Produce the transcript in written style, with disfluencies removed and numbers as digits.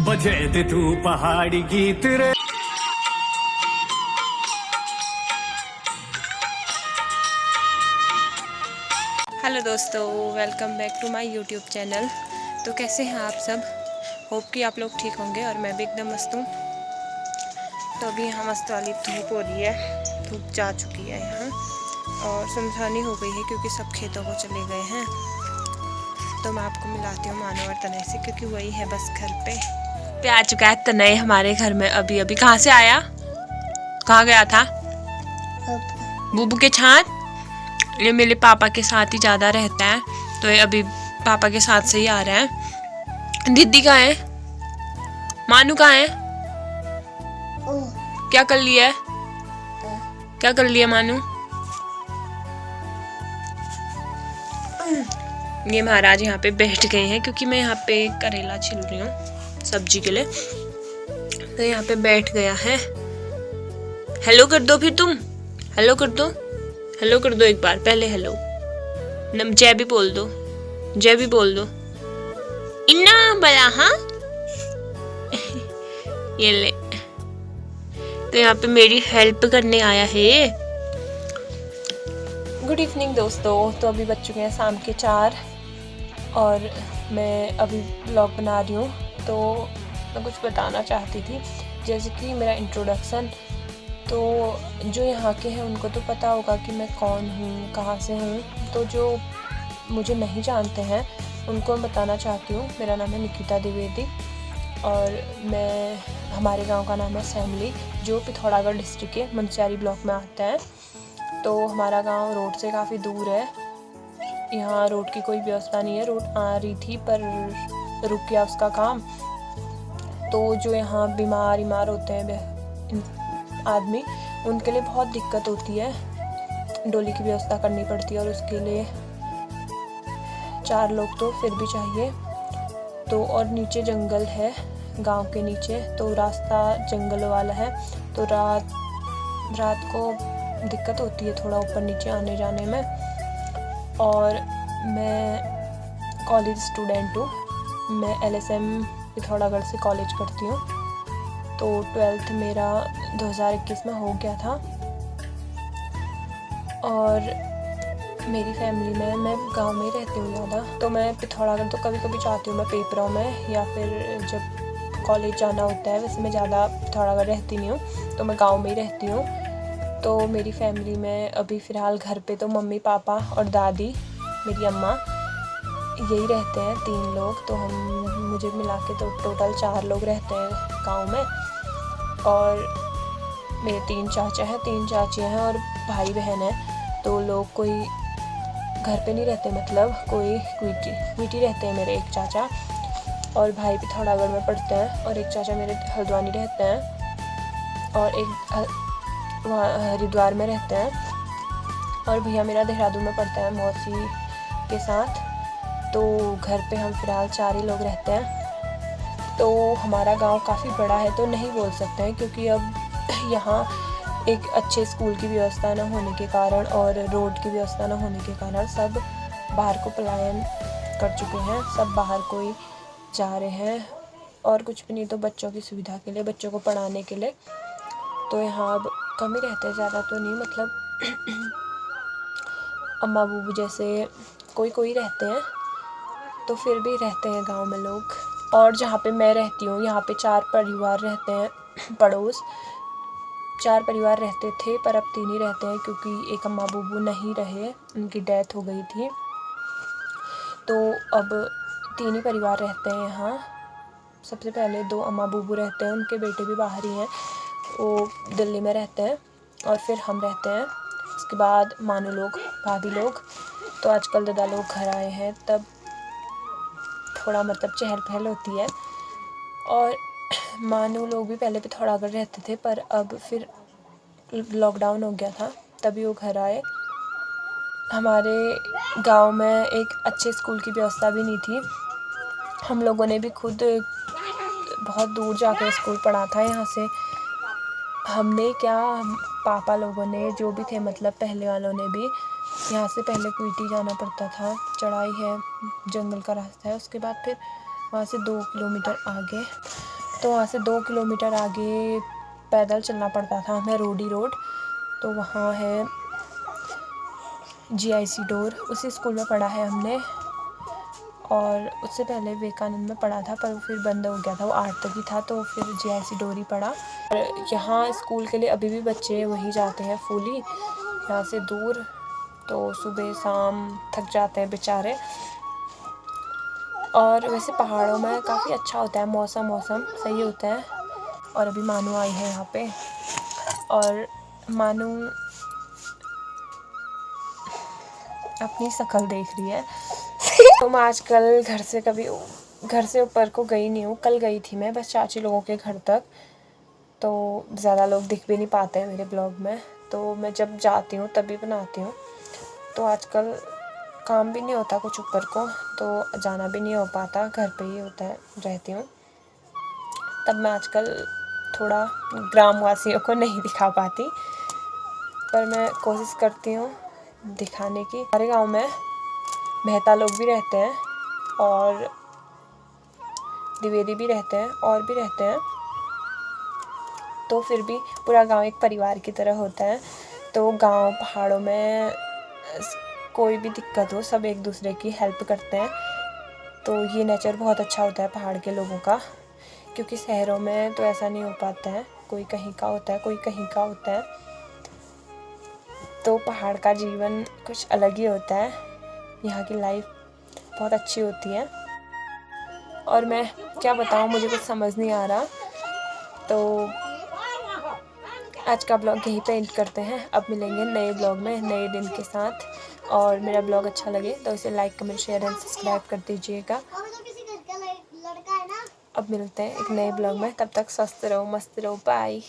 बजे दे तू पहाड़ी गीत रे। हेलो दोस्तों, welcome back to my YouTube channel. तो कैसे हैं आप सब? होप कि आप लोग ठीक होंगे और मैं भी एकदम मस्त हूँ। तो अभी यहाँ मस्त वाली धूप हो रही है, धूप जा चुकी है यहाँ और सुनसानी हो गई है क्योंकि सब खेतों को चले गए हैं। तो मैं आपको मिलाती हूँ मानो और तनय से, क्योंकि वही है बस घर पे आ चुका है तनय हमारे घर में। अभी अभी कहाँ से आया, कहाँ गया था? बूबू के छान। ये मेरे पापा के साथ ही ज़्यादा रहता है, तो ये अभी पापा के साथ से ही आ रहा है। दीदी कहाँ है? मानू कहाँ है? क्या कर लिया है? क्या कर लिया मानू? ये महाराज यहाँ पे बैठ गए हैं क्योंकि मैं यहाँ पे करेला छिल रही हूँ सब्जी के लिए। तो यहाँ पे बैठ गया है। हेलो कर दो फिर तुम, हेलो कर दो, हेलो कर दो एक बार, पहले हेलो। जय भी बोल दो, जय भी बोल दो। इन्ना बड़ा, हाँ। ये ले, तो यहाँ पे मेरी हेल्प करने आया है। गुड इवनिंग दोस्तों। तो अभी बज चुके हैं शाम के 4 और मैं अभी ब्लॉग बना रही हूँ। तो मैं कुछ बताना चाहती थी, जैसे कि मेरा इंट्रोडक्शन। तो जो यहाँ के हैं उनको तो पता होगा कि मैं कौन हूँ, कहाँ से हूँ। तो जो मुझे नहीं जानते हैं उनको मैं बताना चाहती हूँ। मेरा नाम है निकिता द्विवेदी और मैं, हमारे गांव का नाम है सैमली, जो पिथौरागढ़ डिस्ट्रिक्ट के मुनस्यारी ब्लॉक में आता है। तो हमारा गांव रोड से काफ़ी दूर है। यहाँ रोड की कोई व्यवस्था नहीं है। रोड आ रही थी पर रुक गया उसका काम। तो जो यहाँ बीमार होते हैं आदमी, उनके लिए बहुत दिक्कत होती है। डोली की व्यवस्था करनी पड़ती है और उसके लिए 4 लोग तो फिर भी चाहिए। तो और नीचे जंगल है गांव के नीचे, तो रास्ता जंगल वाला है। तो रात को दिक्कत होती है थोड़ा ऊपर नीचे आने जाने में। और मैं कॉलेज स्टूडेंट हूँ। मैं LSM पिथौरागढ़ से कॉलेज करती हूँ। तो 12th मेरा 2021 में हो गया था। और मेरी फैमिली में, मैं गांव में ही रहती हूँ ज़्यादा। तो मैं पिथौरागढ़ तो कभी कभी जाती हूँ मैं पेपरों में, या फिर जब कॉलेज जाना होता है। वैसे मैं ज़्यादा पिथौरागढ़ रहती नहीं हूँ, तो मैं गांव में ही रहती हूँ। तो मेरी फैमिली में अभी फ़िलहाल घर पे तो मम्मी पापा और दादी, मेरी अम्मा, यही रहते हैं 3 लोग। तो मुझे मिला के तो टोटल 4 लोग रहते हैं गाँव में। और मेरे 3 चाचा हैं, 3 चाचियाँ हैं और भाई बहन हैं। तो लोग कोई घर पे नहीं रहते, मतलब कोई क्विटी रहते हैं मेरे एक चाचा, और भाई पिथौरागढ़ में पढ़ते हैं, और एक चाचा मेरे हल्द्वानी रहते हैं, और एक वहाँ हरिद्वार में रहते हैं, और भैया मेरा देहरादून में पढ़ता है मौसी के साथ। तो घर पे हम फिलहाल 4 ही लोग रहते हैं। तो हमारा गांव काफ़ी बड़ा है, तो नहीं बोल सकते हैं क्योंकि अब यहाँ एक अच्छे स्कूल की व्यवस्था न होने के कारण और रोड की व्यवस्था न होने के कारण सब बाहर को पलायन कर चुके हैं। सब बाहर को ही जा रहे हैं, और कुछ भी नहीं तो बच्चों की सुविधा के लिए, बच्चों को पढ़ाने के लिए। तो यहाँ अब कम ही रहते हैं, ज़्यादा तो नहीं, मतलब अम्मा बूबू जैसे कोई रहते हैं, तो फिर भी रहते हैं गांव में लोग। और जहाँ पे मैं रहती हूँ यहाँ पे 4 परिवार रहते हैं, पड़ोस 4 परिवार रहते थे, पर अब 3 ही रहते हैं क्योंकि एक अम्मा बूबू नहीं रहे, उनकी डेथ हो गई थी। तो अब 3 ही परिवार रहते हैं यहाँ। सबसे पहले 2 अम्मा बूबू रहते हैं, उनके बेटे भी बाहर ही हैं, वो दिल्ली में रहते हैं, और फिर हम रहते हैं। उसके बाद मानू लोग, भाभी लोग। तो आजकल दादा लोग घर आए हैं, तब थोड़ा मतलब चहल पहल होती है। और मानू लोग भी पहले पिथौरागढ़ रहते थे, पर अब फिर लॉकडाउन हो गया था तभी वो घर आए। हमारे गांव में एक अच्छे स्कूल की व्यवस्था भी नहीं थी। हम लोगों ने भी खुद बहुत दूर जाकर स्कूल पढ़ा था। यहाँ से हमने क्या, पापा लोगों ने, जो भी थे मतलब पहले वालों ने भी, यहाँ से पहले क्विटी जाना पड़ता था, चढ़ाई है, जंगल का रास्ता है। उसके बाद फिर वहाँ से 2 किलोमीटर आगे तो वहाँ से 2 किलोमीटर आगे पैदल चलना पड़ता था हमें, रोडी रोड। तो वहाँ है GIC डोर, उसी स्कूल में पढ़ा है हमने। और उससे पहले विवेकानंद में पढ़ा था, पर फिर बंद हो गया था, वो 8 तक ही था, तो फिर GIC डोर ही पढ़ा। और यहाँ स्कूल के लिए अभी भी बच्चे वहीं जाते हैं, फूली, यहाँ से दूर। तो सुबह शाम थक जाते हैं बेचारे। और वैसे पहाड़ों में काफ़ी अच्छा होता है, मौसम सही होता है। और अभी मानू आई है यहाँ पे, और मानू अपनी शक्ल देख रही है। तो मैं आजकल घर से ऊपर को गई नहीं हूँ। कल गई थी मैं बस चाची लोगों के घर तक, तो ज़्यादा लोग दिख भी नहीं पाते हैं मेरे ब्लॉग में, तो मैं जब जाती हूँ तभी बनाती हूँ। तो आजकल काम भी नहीं होता कुछ ऊपर को, तो जाना भी नहीं हो पाता, घर पे ही होता है, रहती हूँ। तब मैं आजकल थोड़ा ग्रामवासियों को नहीं दिखा पाती, पर मैं कोशिश करती हूँ दिखाने की। हमारे गांव में मेहता लोग भी रहते हैं और द्विवेदी भी रहते हैं और भी रहते हैं, तो फिर भी पूरा गांव एक परिवार की तरह होता है। तो गांव पहाड़ों में कोई भी दिक्कत हो, सब एक दूसरे की हेल्प करते हैं। तो ये नेचर बहुत अच्छा होता है पहाड़ के लोगों का, क्योंकि शहरों में तो ऐसा नहीं हो पाता है, कोई कहीं का होता है, कोई कहीं का होता है। तो पहाड़ का जीवन कुछ अलग ही होता है, यहाँ की लाइफ बहुत अच्छी होती है। और मैं क्या बताऊँ, मुझे कुछ समझ नहीं आ रहा। तो आज का ब्लॉग यहीं पे एंड करते हैं। अब मिलेंगे नए ब्लॉग में नए दिन के साथ। और मेरा ब्लॉग अच्छा लगे तो इसे like, comment, share and subscribe कर दीजिएगा। अब मिलते हैं एक नए ब्लॉग में, तब तक स्वस्थ रहो, मस्त रहो, बाय।